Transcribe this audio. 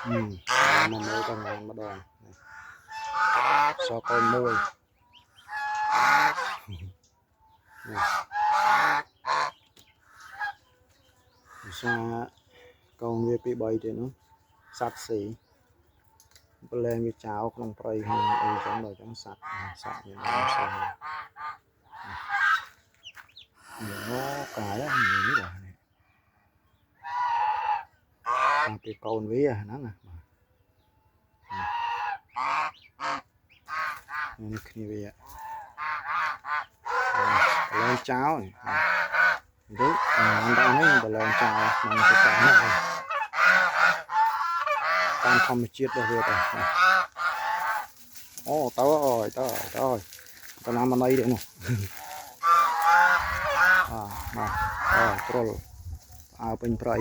mà mới còn ngon mà đòn so con môi sao con về bị bay thì nó sạch xỉ lên như cháo không prey hay trong đời trong sạch như nó sao nó cả đó nhiều rồi cái con với nó nè ini kia lên cháo này itu anh ta nói lên cháo mình sẽ cháo tam thâm chiết được rồi ô tới rồi tao làm ở đây đấy nè mà troll bên prey